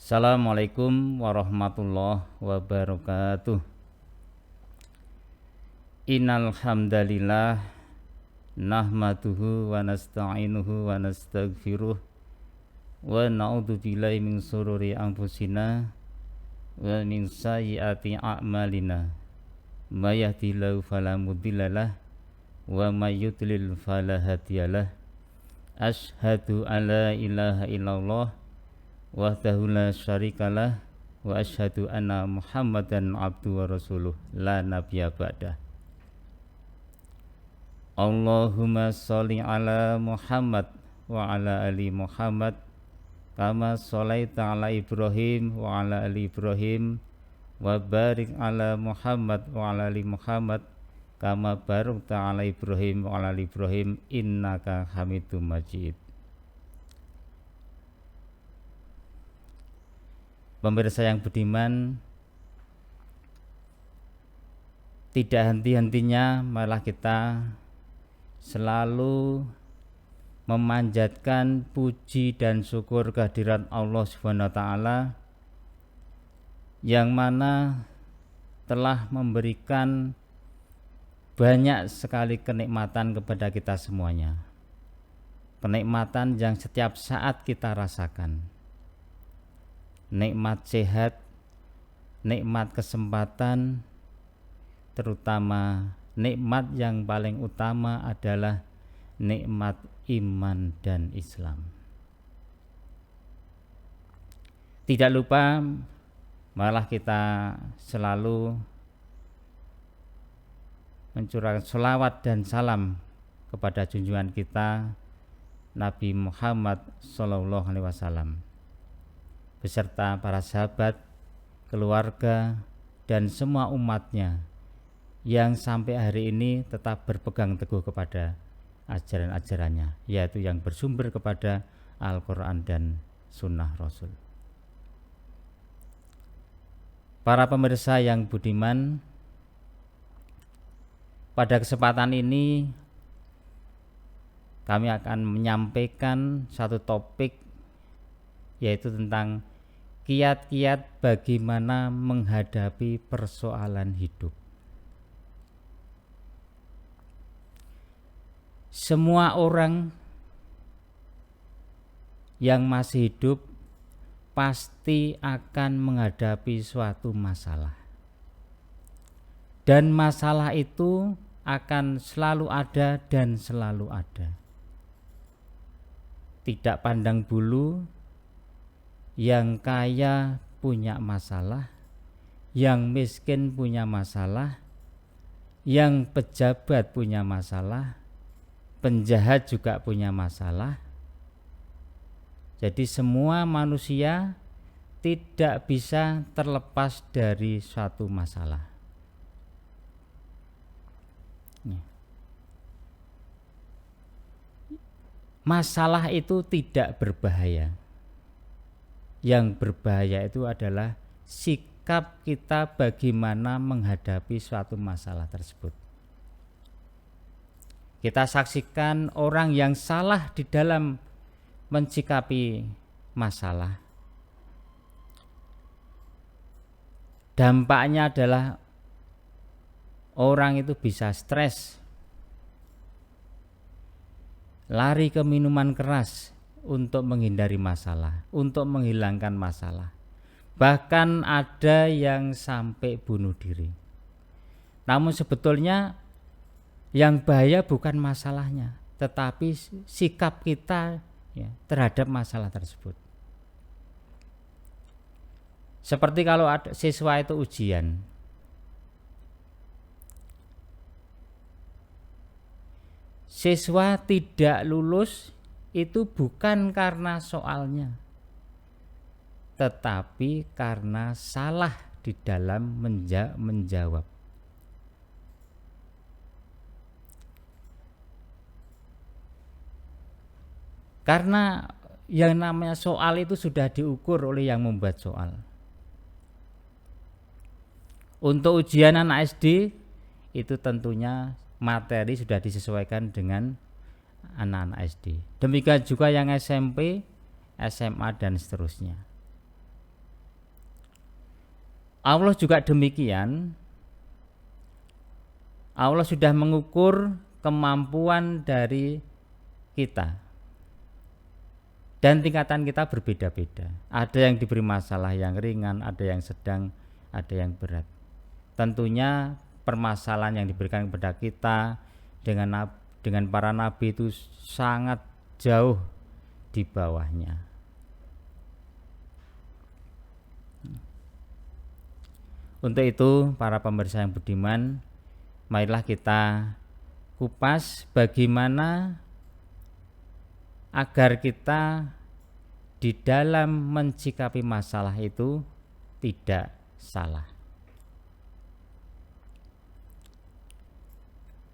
Assalamualaikum warahmatullahi wabarakatuh. Innal hamdalillah nahmaduhu wa nasta'inuhu wa nastaghfiruh wa na'udzu billahi min shururi anfusina wa min sayyiati a'malina. May yahdihillahu fala mudhillalah wa may yudlil fala hadiyalah. Asyhadu an la ilaha illallah wahdahu la syarikalah wa asyhadu anna Muhammadan abduhu wa rasuluh la nabiyya ba'dah. Allahumma sholli ala Muhammad wa ala ali Muhammad kama sholaita ala Ibrahim wa ala ali Ibrahim wa barik ala Muhammad wa ala ali Muhammad kama barakta ala Ibrahim wa ala ali Ibrahim innaka Hamidum Majid. Pemirsa yang budiman, tidak henti-hentinya malah kita selalu memanjatkan puji dan syukur kehadirat Allah Subhanahu wa taala yang mana telah memberikan banyak sekali kenikmatan kepada kita semuanya. Kenikmatan yang setiap saat kita rasakan. Nikmat sehat, nikmat kesempatan, terutama nikmat yang paling utama adalah nikmat iman dan Islam. Tidak lupa malah kita selalu mencurahkan sholawat dan salam kepada junjungan kita Nabi Muhammad SAW beserta para sahabat, keluarga, dan semua umatnya yang sampai hari ini tetap berpegang teguh kepada ajaran-ajarannya, yaitu yang bersumber kepada Al-Quran dan Sunnah Rasul. Para pemirsa yang budiman, pada kesempatan ini kami akan menyampaikan satu topik, yaitu tentang kiat-kiat bagaimana menghadapi persoalan hidup. Semua orang yang masih hidup pasti akan menghadapi suatu masalah. Dan masalah itu akan selalu ada dan selalu ada. Tidak pandang bulu, yang kaya punya masalah, yang miskin punya masalah, yang pejabat punya masalah, penjahat juga punya masalah. Jadi semua manusia tidak bisa terlepas dari suatu masalah. Masalah itu tidak berbahaya. Yang berbahaya itu adalah sikap kita bagaimana menghadapi suatu masalah tersebut. Kita saksikan orang yang salah di dalam mensikapi masalah. Dampaknya adalah orang itu bisa stres, lari ke minuman keras untuk menghindari masalah, untuk menghilangkan masalah. Bahkan ada yang sampai bunuh diri. Namun sebetulnya yang bahaya bukan masalahnya, tetapi sikap kita terhadap masalah tersebut. Seperti kalau ada siswa itu ujian. Siswa tidak lulus itu bukan karena soalnya, tetapi karena salah di dalam menjawab. Karena yang namanya soal itu sudah diukur oleh yang membuat soal. Untuk ujian anak SD itu tentunya materi sudah disesuaikan dengan anak-anak SD. Demikian juga yang SMP, SMA dan seterusnya. Allah juga demikian. Allah sudah mengukur kemampuan dari kita. Dan tingkatan kita berbeda-beda. Ada yang diberi masalah yang ringan, ada yang sedang, ada yang berat. Tentunya permasalahan yang diberikan kepada kita dengan para nabi itu sangat jauh di bawahnya. Untuk itu, para pemirsa yang budiman, marilah kita kupas bagaimana agar kita di dalam mencikapi masalah itu tidak salah.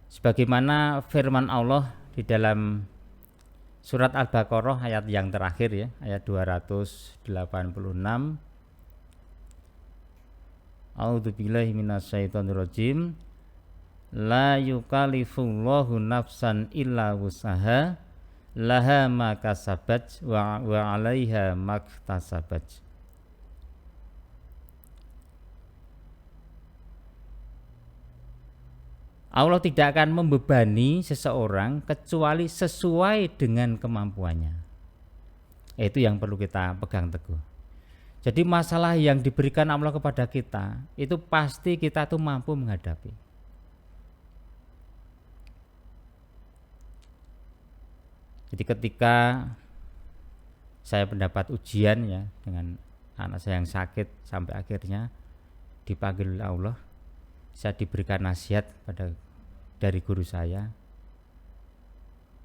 Sebagaimana firman Allah di dalam surat Al-Baqarah ayat yang terakhir ya, ayat 286. A'udzubillahi minasyaitonirrajim. La yukallifullahu nafsan illa wus'aha laha ma kasabat wa 'alaiha maktasabat. Allah tidak akan membebani seseorang kecuali sesuai dengan kemampuannya. Itu yang perlu kita pegang teguh. Jadi masalah yang diberikan Allah kepada kita itu pasti kita tuh mampu menghadapi. Jadi ketika saya mendapat ujian ya dengan anak saya yang sakit sampai akhirnya dipanggil oleh Allah, saya diberikan nasihat dari guru saya,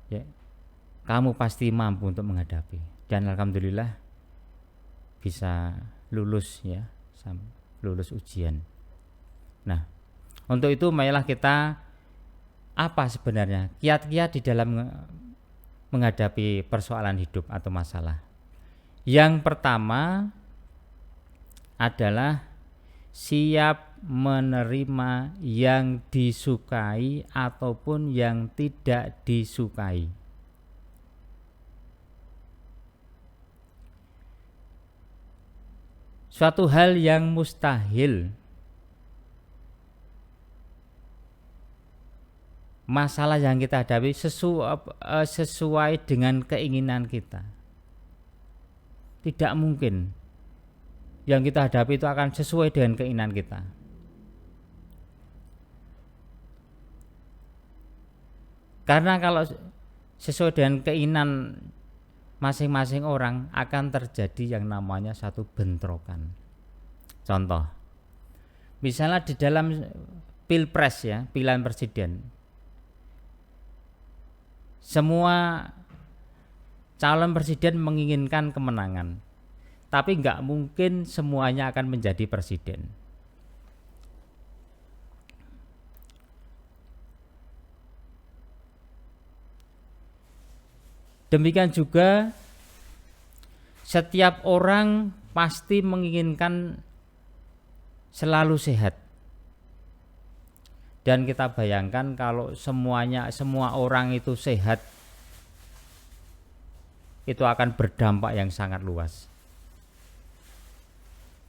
ya, kamu pasti mampu untuk menghadapi, dan alhamdulillah bisa lulus ya, lulus ujian. Nah, untuk itu marilah kita apa sebenarnya kiat-kiat di dalam menghadapi persoalan hidup atau masalah. Yang pertama adalah siap menerima yang disukai ataupun yang tidak disukai. Suatu hal yang mustahil, masalah yang kita hadapi sesuai dengan keinginan kita. Tidak mungkin yang kita hadapi itu akan sesuai dengan keinginan kita. Karena kalau sesuai dengan keinginan masing-masing orang akan terjadi yang namanya satu bentrokan. Contoh, misalnya di dalam pilpres ya, pilihan presiden, semua calon presiden menginginkan kemenangan, tapi nggak mungkin semuanya akan menjadi presiden. Demikian juga setiap orang pasti menginginkan selalu sehat. Dan kita bayangkan kalau semua orang itu sehat, itu akan berdampak yang sangat luas.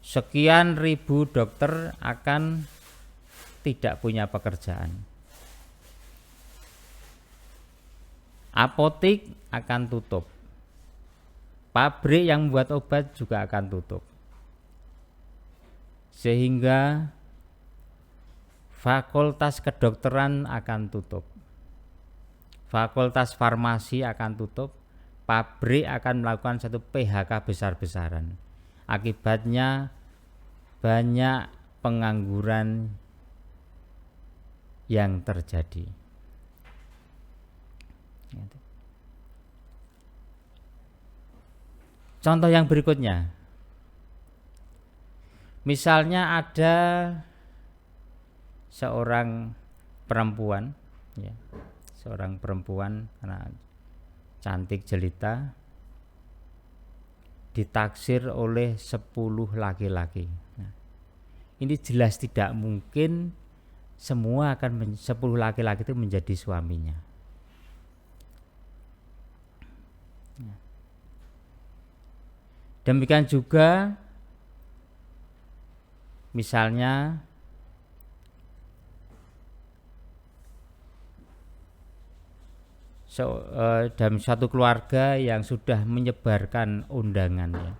Sekian ribu dokter akan tidak punya pekerjaan. Apotik akan tutup. Pabrik yang membuat obat juga akan tutup. Sehingga fakultas kedokteran akan tutup. Fakultas farmasi akan tutup. Pabrik akan melakukan satu PHK besar-besaran. Akibatnya banyak pengangguran yang terjadi. Contoh yang berikutnya, misalnya ada seorang perempuan, ya, karena cantik jelita, ditaksir oleh 10 laki-laki. Nah, ini jelas tidak mungkin semua 10 laki-laki itu menjadi suaminya. Demikian juga Misalnya dalam satu keluarga yang sudah menyebarkan undangan ya,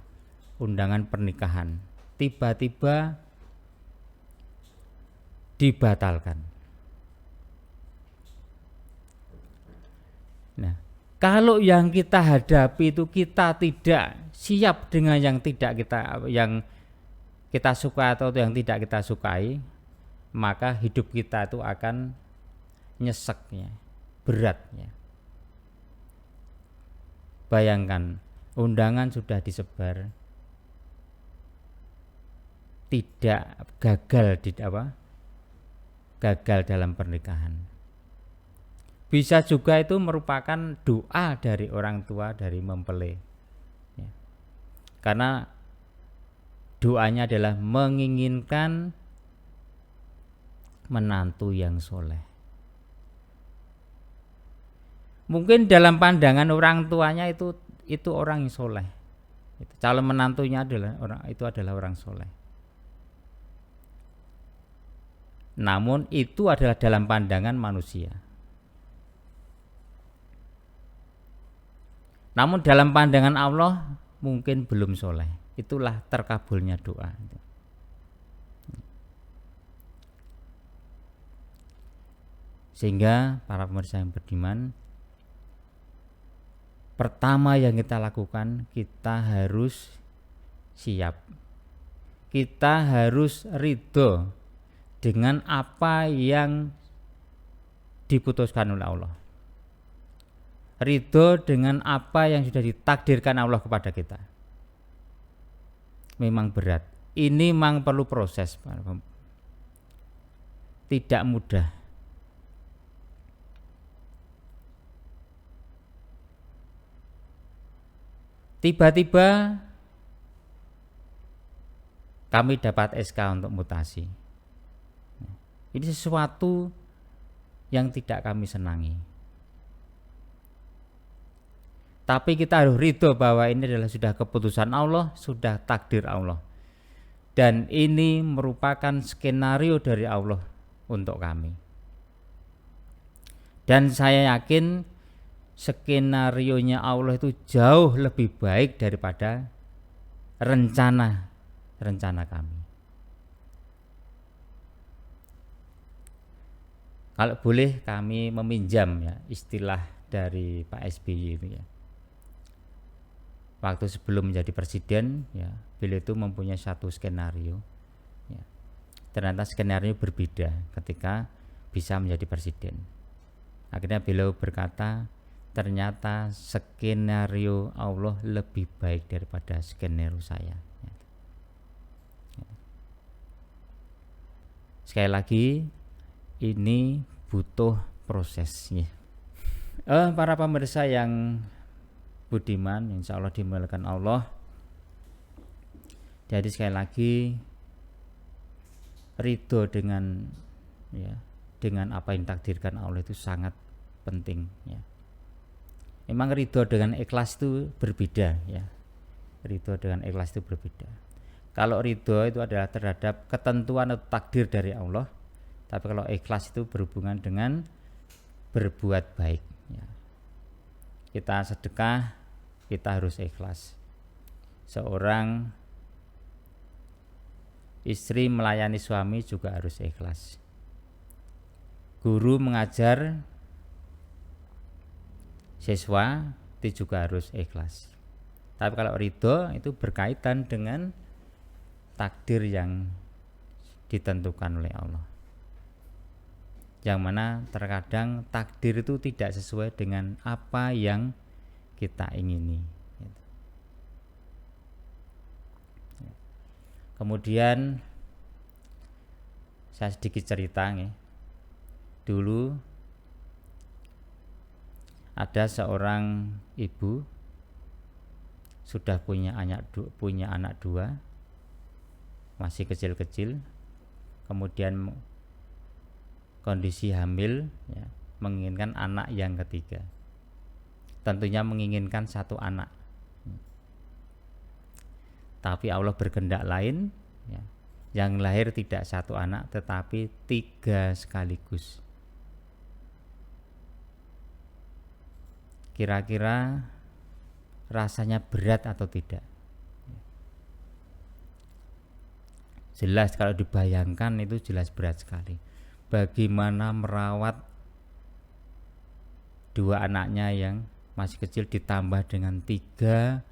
undangan pernikahan, tiba-tiba dibatalkan. Nah, kalau yang kita hadapi itu kita tidak siap dengan yang kita suka atau yang tidak kita sukai, maka hidup kita itu akan nyesek ya, berat ya. Bayangkan, undangan sudah disebar, tidak gagal dalam pernikahan. Bisa juga itu merupakan doa dari orang tua dari mempelai ya. Karena doanya adalah menginginkan menantu yang soleh. Mungkin dalam pandangan orang tuanya itu orang yang soleh. Calon menantunya adalah orang soleh. Namun itu adalah dalam pandangan manusia. Namun dalam pandangan Allah mungkin belum soleh. Itulah terkabulnya doa. Sehingga para pemirsa yang beriman, pertama yang kita lakukan, kita harus siap. Kita harus ridho dengan apa yang diputuskan oleh Allah. Ridho dengan apa yang sudah ditakdirkan Allah kepada kita. Memang berat. Ini memang perlu proses. Tidak mudah. Tiba-tiba kami dapat SK untuk mutasi. Ini sesuatu yang tidak kami senangi. Tapi kita harus ridho bahwa ini adalah sudah keputusan Allah, sudah takdir Allah. Dan ini merupakan skenario dari Allah untuk kami. Dan saya yakin skenarionya Allah itu jauh lebih baik daripada rencana kami. Kalau boleh kami meminjam ya istilah dari Pak SBY itu ya. Waktu sebelum menjadi presiden ya, beliau itu mempunyai satu skenario ya. Ternyata skenario berbeda ketika bisa menjadi presiden. Akhirnya beliau berkata, ternyata skenario Allah lebih baik daripada skenario saya. Sekali lagi, ini butuh prosesnya. Para pemirsa yang budiman, insya Allah dimuliakan Allah. Jadi sekali lagi, ridho dengan apa yang ditakdirkan Allah itu sangat penting ya. Memang ridho dengan ikhlas itu berbeda ya. Ridho dengan ikhlas itu berbeda. Kalau ridho itu adalah terhadap ketentuan atau takdir dari Allah. Tapi kalau ikhlas itu berhubungan dengan berbuat baik ya. Kita sedekah, kita harus ikhlas. Seorang istri melayani suami juga harus ikhlas. Guru mengajar siswa itu juga harus ikhlas. Tapi kalau ridho itu berkaitan dengan takdir yang ditentukan oleh Allah. Yang mana terkadang takdir itu tidak sesuai dengan apa yang kita ingini. Kemudian saya sedikit cerita ya. Dulu ada seorang ibu sudah punya anak dua, masih kecil-kecil, kemudian kondisi hamil ya, menginginkan anak yang ketiga. Tentunya menginginkan satu anak. Tapi Allah berkehendak lain ya. Yang lahir tidak satu anak tetapi 3 sekaligus. Kira-kira rasanya berat atau tidak? Jelas kalau dibayangkan itu jelas berat sekali. Bagaimana merawat 2 anaknya yang masih kecil ditambah dengan 3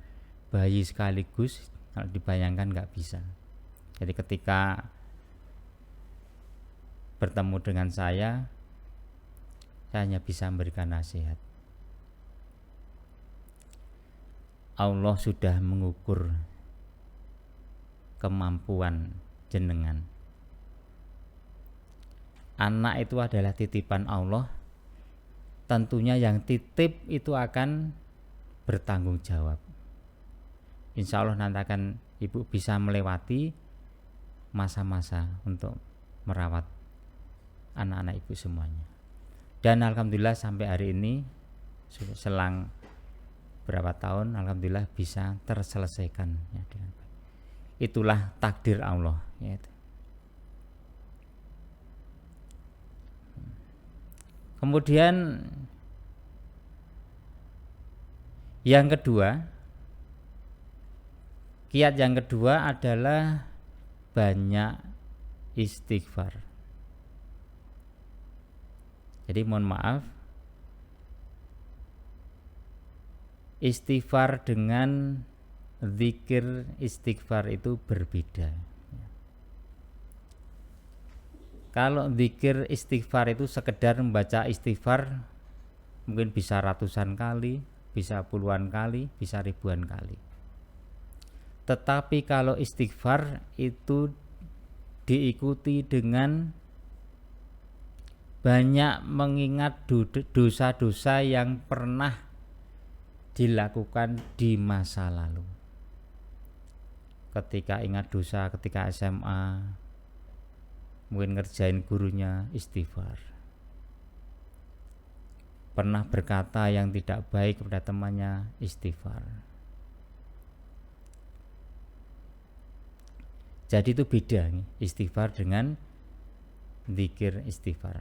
bayi sekaligus, kalau dibayangkan nggak bisa. Jadi ketika bertemu dengan saya hanya bisa memberikan nasihat. Allah sudah mengukur kemampuan jenengan. Anak itu adalah titipan Allah. Tentunya yang titip itu akan bertanggung jawab. Insya Allah nanti akan ibu bisa melewati masa-masa untuk merawat anak-anak ibu semuanya. Dan alhamdulillah sampai hari ini selang berapa tahun, alhamdulillah bisa terselesaikan ya, dengan baik. Itulah takdir Allah ya. Kemudian yang kedua, kiat yang kedua adalah banyak istighfar. Jadi mohon maaf, istighfar dengan zikir istighfar itu berbeda. Kalau zikir istighfar itu sekedar membaca istighfar, mungkin bisa ratusan kali, bisa puluhan kali, bisa ribuan kali. Tetapi kalau istighfar itu diikuti dengan banyak mengingat dosa-dosa yang pernah dilakukan di masa lalu. Ketika ingat dosa ketika SMA, mungkin ngerjain gurunya, istighfar. Pernah berkata yang tidak baik kepada temannya, istighfar. Jadi itu beda istighfar dengan zikir istighfar.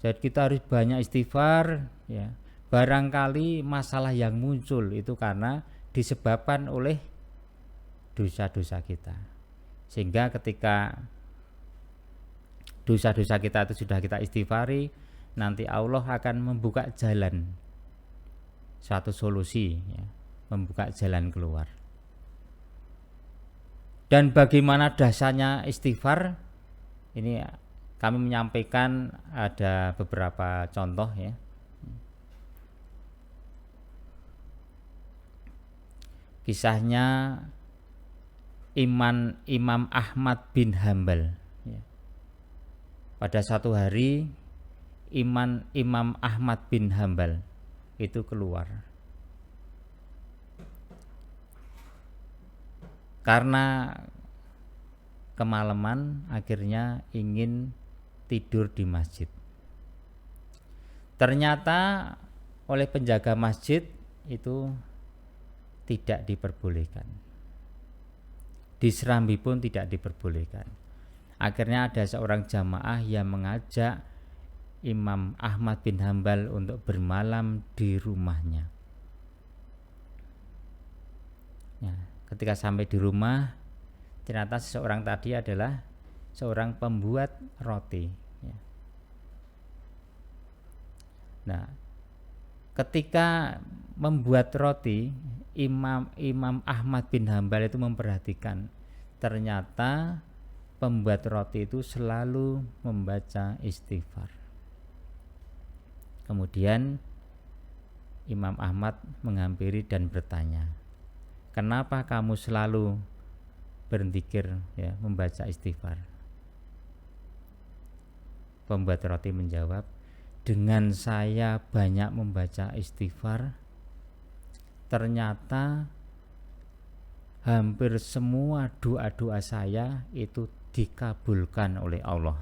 Jadi kita harus banyak istighfar ya. Barangkali masalah yang muncul itu karena disebabkan oleh dosa-dosa kita. Sehingga ketika dosa-dosa kita itu sudah kita istighfari, nanti Allah akan membuka jalan, suatu solusi ya, membuka jalan keluar. Dan bagaimana dasarnya istighfar? Ini kami menyampaikan ada beberapa contoh ya. Kisahnya Imam Ahmad bin Hambal. Pada satu hari Imam Ahmad bin Hambal itu keluar karena kemalaman, akhirnya ingin tidur di masjid. Ternyata oleh penjaga masjid itu tidak diperbolehkan. Di Serambi pun tidak diperbolehkan. Akhirnya ada seorang jamaah yang mengajak Imam Ahmad bin Hambal untuk bermalam di rumahnya. Ya, ketika sampai di rumah, ternyata seseorang tadi adalah seorang pembuat roti. Ya. Nah, ketika membuat roti, Imam Ahmad bin Hambal itu memperhatikan, ternyata pembuat roti itu selalu membaca istighfar. Kemudian Imam Ahmad menghampiri dan bertanya, kenapa kamu selalu berzikir ya, membaca istighfar? Pembuat roti menjawab, dengan saya banyak membaca istighfar, ternyata hampir semua doa-doa saya itu dikabulkan oleh Allah.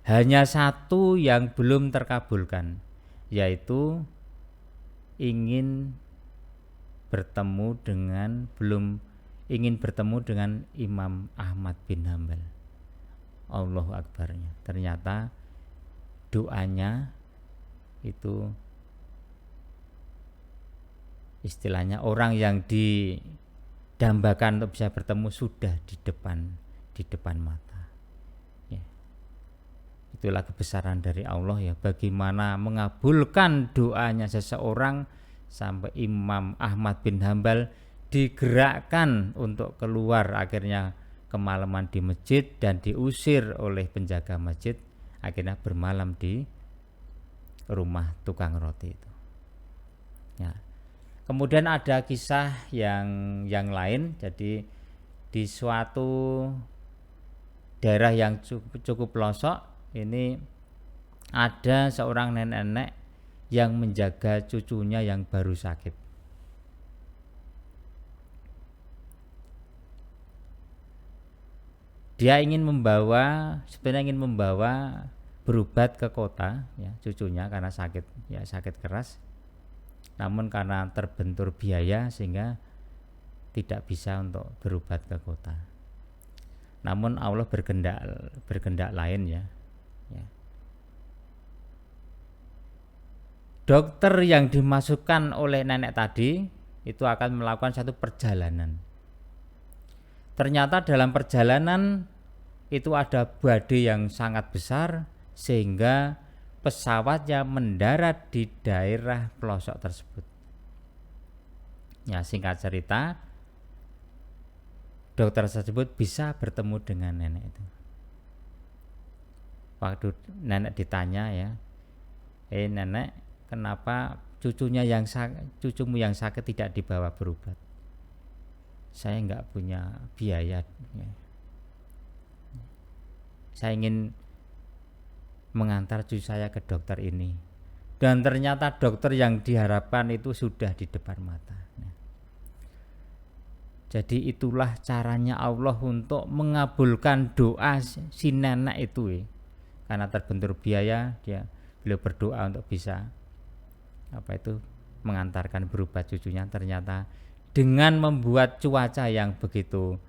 Hanya satu yang belum terkabulkan, yaitu ingin ingin bertemu dengan Imam Ahmad bin Hambal. Allahu Akbarnya. Ternyata doanya itu istilahnya orang yang didambakan untuk bisa bertemu sudah di depan mata. Ya. Itulah kebesaran dari Allah ya. Bagaimana mengabulkan doanya seseorang sampai Imam Ahmad bin Hambal digerakkan untuk keluar, akhirnya kemalaman di masjid dan diusir oleh penjaga masjid, akhirnya bermalam di rumah tukang roti itu. Ya. Kemudian ada kisah yang lain. Jadi di suatu daerah yang cukup pelosok ini ada seorang nenek-nenek yang menjaga cucunya yang baru sakit. Dia sebenarnya ingin membawa berobat ke kota ya, cucunya karena sakit keras. Namun karena terbentur biaya sehingga tidak bisa untuk berobat ke kota. Namun Allah berkehendak lain ya. Dokter yang dimasukkan oleh nenek tadi itu akan melakukan satu perjalanan. Ternyata dalam perjalanan itu ada badai yang sangat besar sehingga pesawatnya mendarat di daerah pelosok tersebut. Ya, singkat cerita, dokter tersebut bisa bertemu dengan nenek itu. Waktu nenek ditanya ya, nenek, kenapa cucumu yang sakit tidak dibawa berobat? Saya enggak punya biaya ya. Saya ingin mengantar cucu saya ke dokter ini, dan ternyata dokter yang diharapkan itu sudah di depan mata. Jadi itulah caranya Allah untuk mengabulkan doa si nenek itu karena terbentur biaya, beliau berdoa untuk bisa mengantarkan berobat cucunya. Ternyata dengan membuat cuaca yang begitu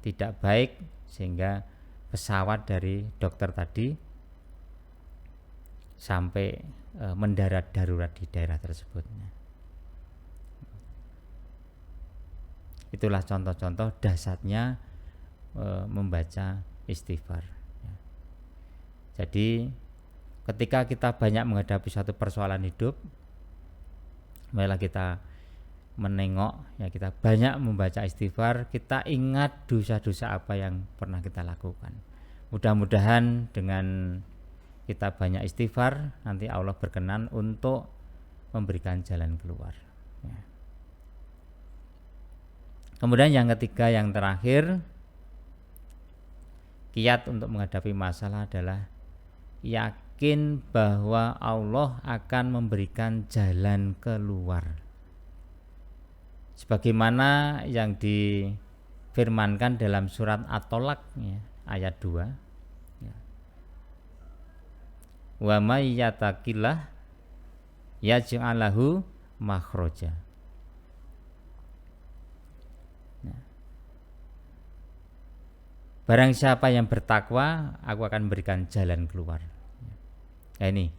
tidak baik sehingga pesawat dari dokter tadi sampai mendarat darurat di daerah tersebut. Itulah contoh-contoh dasarnya membaca istighfar. Jadi ketika kita banyak menghadapi suatu persoalan hidup, marilah kita menengok ya, kita banyak membaca istighfar, kita ingat dosa-dosa apa yang pernah kita lakukan. Mudah-mudahan dengan kita banyak istighfar nanti Allah berkenan untuk memberikan jalan keluar ya. Kemudian yang ketiga, yang terakhir, kiat untuk menghadapi masalah adalah yakin bahwa Allah akan memberikan jalan keluar. Sebagaimana yang difirmankan dalam surat At-Tolak ya, ayat 2 ya. Wa may yattaqillah yaj'al lahu makhraja. Barang siapa yang bertakwa, aku akan memberikan jalan keluar. Nah, ini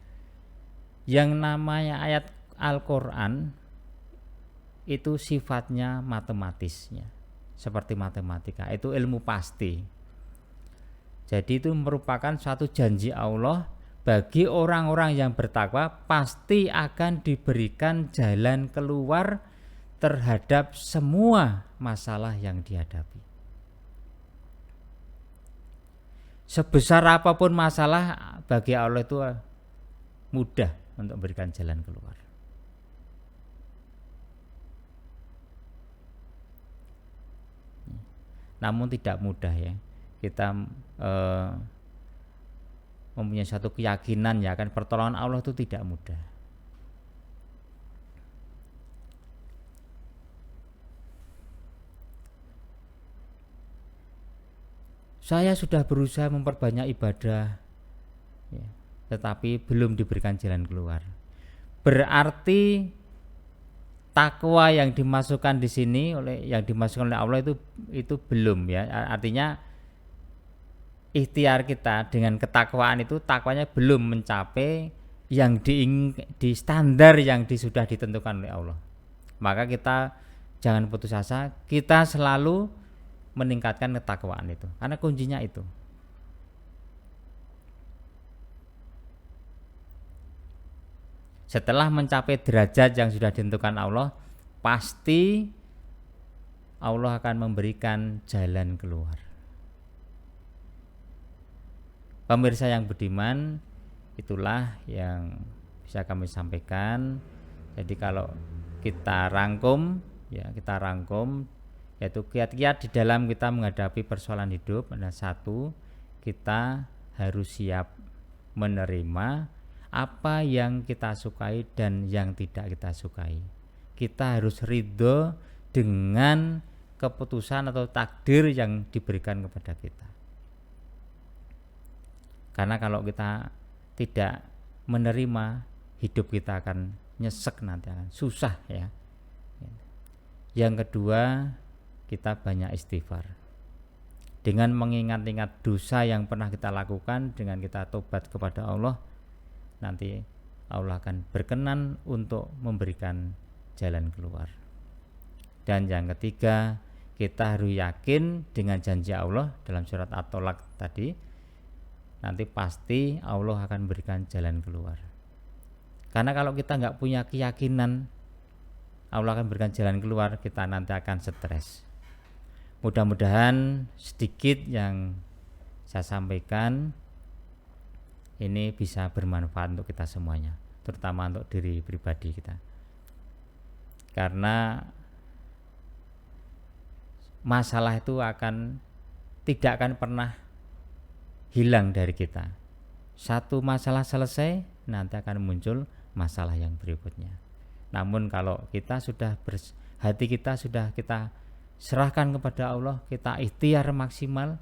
yang namanya ayat Al-Quran itu sifatnya matematisnya, seperti matematika, itu ilmu pasti. Jadi itu merupakan suatu janji Allah bagi orang-orang yang bertakwa, pasti akan diberikan jalan keluar terhadap semua masalah yang dihadapi. Sebesar apapun masalah, bagi Allah itu mudah untuk memberikan jalan keluar. Namun tidak mudah ya, kita mempunyai satu keyakinan ya kan, pertolongan Allah itu tidak mudah. Saya sudah berusaha memperbanyak ibadah ya, tetapi belum diberikan jalan keluar. Berarti takwa yang dimasukkan di sini yang dimasukkan oleh Allah itu belum ya. Artinya ikhtiar kita dengan ketakwaan itu takwanya belum mencapai yang di standar yang sudah ditentukan oleh Allah. Maka kita jangan putus asa, kita selalu meningkatkan ketakwaan itu. Karena kuncinya itu. Setelah mencapai derajat yang sudah ditentukan Allah, pasti Allah akan memberikan jalan keluar. Pemirsa yang budiman, itulah yang bisa kami sampaikan. Jadi kalau kita rangkum yaitu kiat-kiat di dalam kita menghadapi persoalan hidup. Ada satu, kita harus siap menerima apa yang kita sukai dan yang tidak kita sukai. Kita harus ridho dengan keputusan atau takdir yang diberikan kepada kita. Karena kalau kita tidak menerima, hidup kita akan nyesek, nanti akan susah ya. Yang kedua, kita banyak istighfar. Dengan mengingat-ingat dosa yang pernah kita lakukan, dengan kita tobat kepada Allah, nanti Allah akan berkenan untuk memberikan jalan keluar. Dan yang ketiga, kita harus yakin dengan janji Allah dalam surat At-Tolak tadi, nanti pasti Allah akan berikan jalan keluar. Karena kalau kita nggak punya keyakinan Allah akan berikan jalan keluar, kita nanti akan stres. Mudah-mudahan sedikit yang saya sampaikan ini bisa bermanfaat untuk kita semuanya, terutama untuk diri pribadi kita. Karena masalah itu tidak akan pernah hilang dari kita. Satu masalah selesai, nanti akan muncul masalah yang berikutnya. Namun kalau hati kita sudah kita serahkan kepada Allah, kita ikhtiar maksimal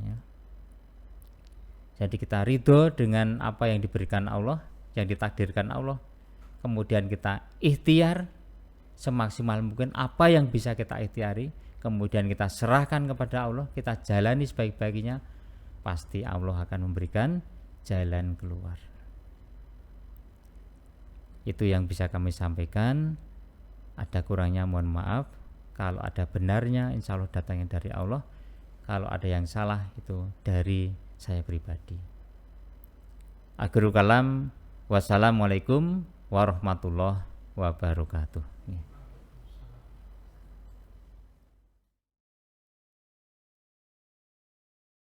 ya. Jadi kita ridho dengan apa yang diberikan Allah, yang ditakdirkan Allah. Kemudian kita ikhtiar semaksimal mungkin apa yang bisa kita ikhtiari. Kemudian kita serahkan kepada Allah, kita jalani sebaik-baiknya. Pasti Allah akan memberikan jalan keluar. Itu yang bisa kami sampaikan. Ada kurangnya mohon maaf. Kalau ada benarnya insya Allah datangnya dari Allah. Kalau ada yang salah itu dari saya pribadi. Akhirul kalam, wassalamualaikum warahmatullahi wabarakatuh.